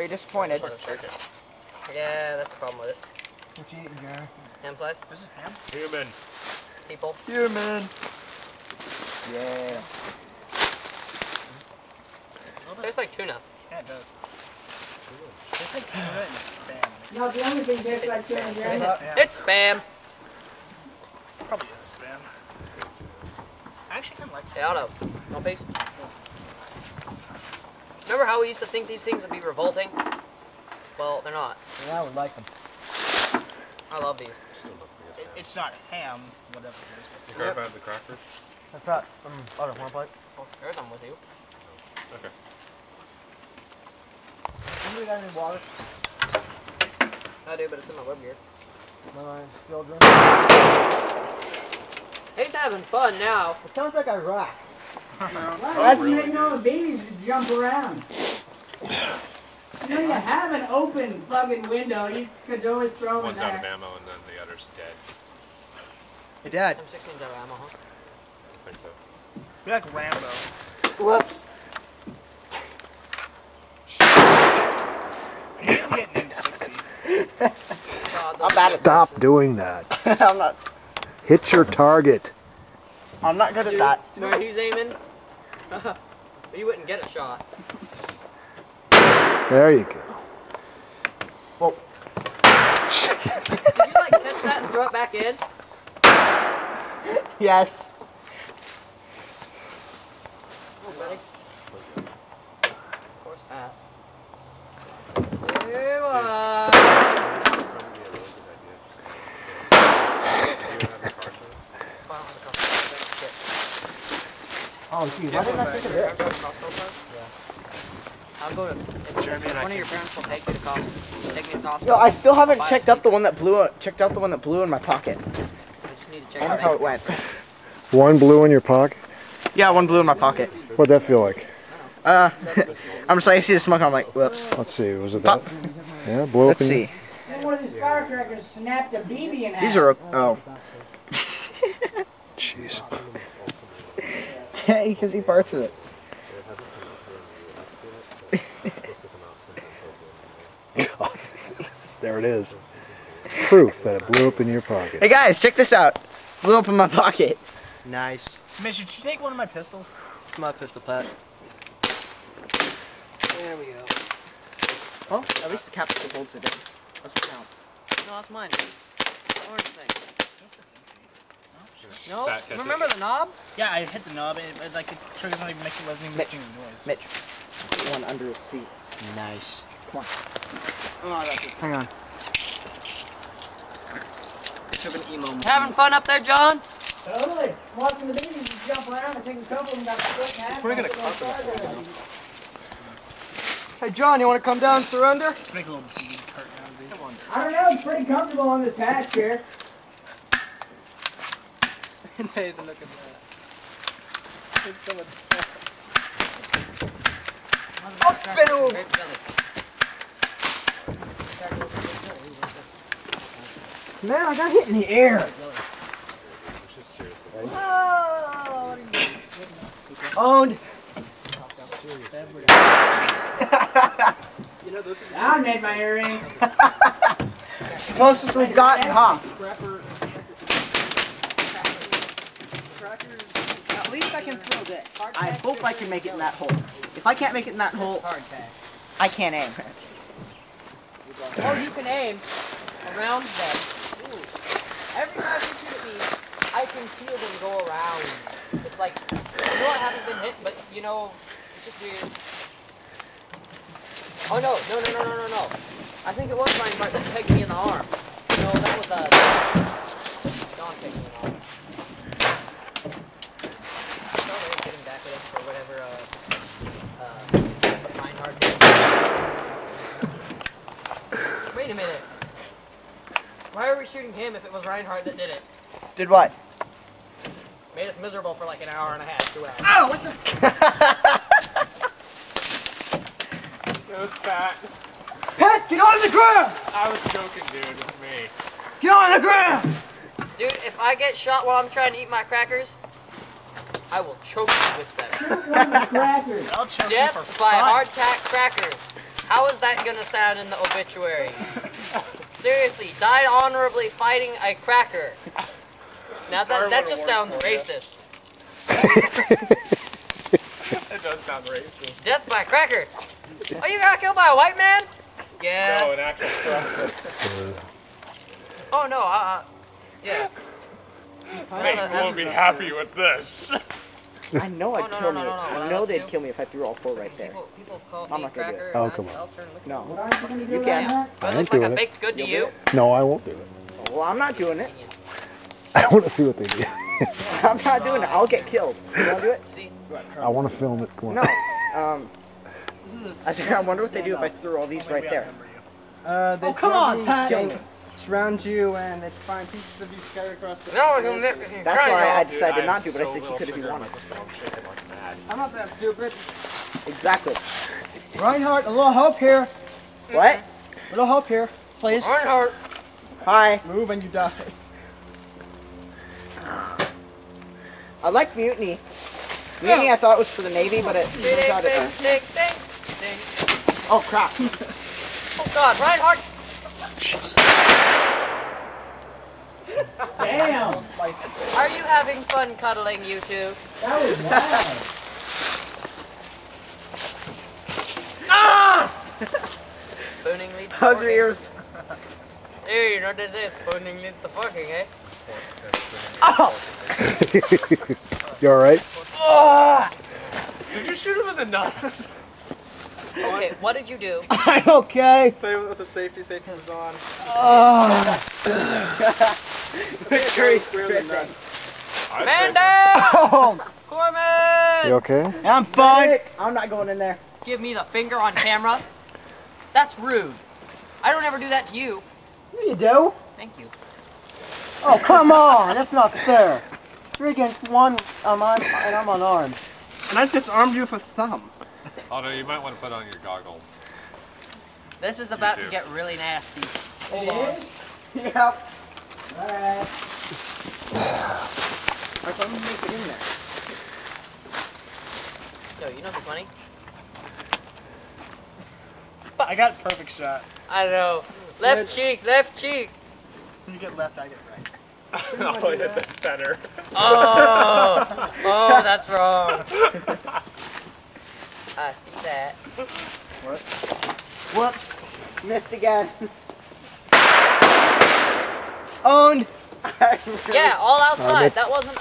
Are you disappointed? Yeah, that's the problem with it. What you eating, Jeremy? Ham slice? This is ham? Human. People. Human. Yeah. Tastes like tuna. Yeah, it does. Tastes like tuna and spam. No, the only thing tastes like tuna, Jeremy. Yeah. It's spam. Probably is spam. I actually kind of like spam. Hey, Otto. No piece? Remember how we used to think these things would be revolting? Well, they're not. Yeah, I would like them. I love these. It's not ham, whatever it is. You care about the crackers? I've got Otto, one plate. Oh, there's some with you. Okay. Anybody got any water? I do, but it's in my web gear. No, I still drink. He's having fun now. It sounds like Iraq. Why do you make all the babies jump around? You know, you have an open fucking window. You could always throw them in One's out of there. ammo and then the other's dead. Hey, Dad. M16's out of ammo, huh? I think so. You're like Rambo. Whoops. You didn't get an M60. I'm bad at Stop doing that. I'm not. Hit your target. I'm not good at Dude, that. where he's aiming, you wouldn't get a shot. There you go. Whoa. Did you like catch that and throw it back in? Yes. Oh, buddy. Of course, There Oh, geez, why didn't I think of this? I'll go to. If one of your parents will take me to Costco. Take me to Costco. Yo, I still haven't checked out the one that blew. Checked out the one that blew in my pocket. I just need to I check wonder how it went. One blue in your pocket? Yeah, one blew in my pocket. What'd that feel like? I'm just like, I see the smoke, I'm like, whoops. Let's see, was it Pop. that? Yeah, blow Let's up in see. Then one of these firecrackers snapped a BB in half. These are, oh. Jeez. Yeah, you can see parts of it. There it is. Proof that it blew up in your pocket. Hey guys, check this out. Blew up in my pocket. Nice. Mitch, should you take one of my pistols? My pistol pat. There we go. Well, at least the cap still holds it in. That's what counts. No, that's mine. Orange thing. No, Fat catches. remember the knob? Yeah, I hit the knob and it, like, the trigger's not even making, wasn't even making a noise. Mitch, one under his seat. Nice. Come on. Oh, that's it. Hang on. It's an emo moment. Having fun up there, John? Totally. Watching the babies just jump around and take a couple of them got split in half. We're gonna Put them on fire. Hey John, you want to come down and surrender? Let's make a little bead cart out of these. Come on. I don't know. It's pretty comfortable on this hatch here. Nathan, look at that. Up and over. Man, I got hit in the air. Owned. I made my earring. It's the closest we've gotten, huh? At least I can throw this. I hope I can make it in that hole. If I can't make it in that hole, I can't aim. Or you can aim around them. Every time you shoot at me, I can feel them go around. It's like, I know I haven't been hit, but you know, it's just weird. Oh no. I think it was Reinhardt that pegged me in the arm. No, that was John pegged me in the arm. I started getting back at him for whatever Reinhardt did. Wait a minute. Why are we shooting him if it was Reinhardt that did it? Did what? Made us miserable for like an hour and a half, 2 hours. Oh, what the? It was fat. Pat, get on the ground! I was joking, dude. It's me. Get on the ground! Dude, if I get shot while I'm trying to eat my crackers, I will choke you with them. One of the crackers. I'll choke you Death for by fun. hardtack crackers. How is that gonna sound in the obituary? Seriously, died honorably fighting a cracker. Now that just sounds racist. It does sound racist. Death by cracker. Oh, you got killed by a white man? Yeah. No, an actual cracker. Oh no. Yeah. Satan won't be happy with this. I know I'd Oh, no, kill no, me. no, no, no. What I I know love to they'd do- kill me if I threw all 4 right there. People call I'm me not gonna do it. cracker. Oh, and come on. I'll turn liquid. No. What are you gonna do You about can. that? Do I I look ain't like doing I it. baked good to You'll do you? it? No, I won't do it. Well, I'm not doing it. I want to see what they do. I'm not doing it. I'll get killed. You wanna do it? See? I want to film it. Come on. No. I said, I wonder what they do if I threw all these right there. Oh, come on, Pat. Kill me. Surround you and they find pieces of you scattered across the No, it's gonna make me That's cry, why I y'all. decided Dude, not to, but I have said so you could if you little wanted. sugar in my system, I'm shaking like mad. I'm not that stupid. Exactly. Reinhardt, a little help here. What? A little help here, please. Reinhardt. Hi. Move and you die. I like Mutiny. Mutiny I thought was for the Navy, but it Ding, turns out ding, it. ding, ding, ding. Oh crap. Oh God, Reinhardt. Damn. Are you having fun cuddling, you two? That was wild. Spooning leads to How's your fucking. ears? Hey, you know what they say? Spooning leads to fucking, eh? You all right? Did you shoot him in the nuts? Okay, what did you do? I'm okay. Play with the safety was on. Victory's Square in the dripping. Man down! Oh, Corman! You okay? I'm fine. Medic, I'm not going in there. Give me the finger on camera. That's rude. I don't ever do that to you. You do? Thank you. Oh, come on. That's not fair. 3 against 1, and I'm unarmed. And I disarmed you with a thumb. Oh no, you might want to put on your goggles. This is about too. to get really nasty. Hold on. Yep. Alright. I'm gonna make it in there. Yo, you know what's funny? I got a perfect shot. I know. Left cheek, left cheek. When you get left, I get right. Oh, hit the center. Oh, oh, that's wrong. I see that. Whoops. Missed again. Owned. Yeah, all outside. That wasn't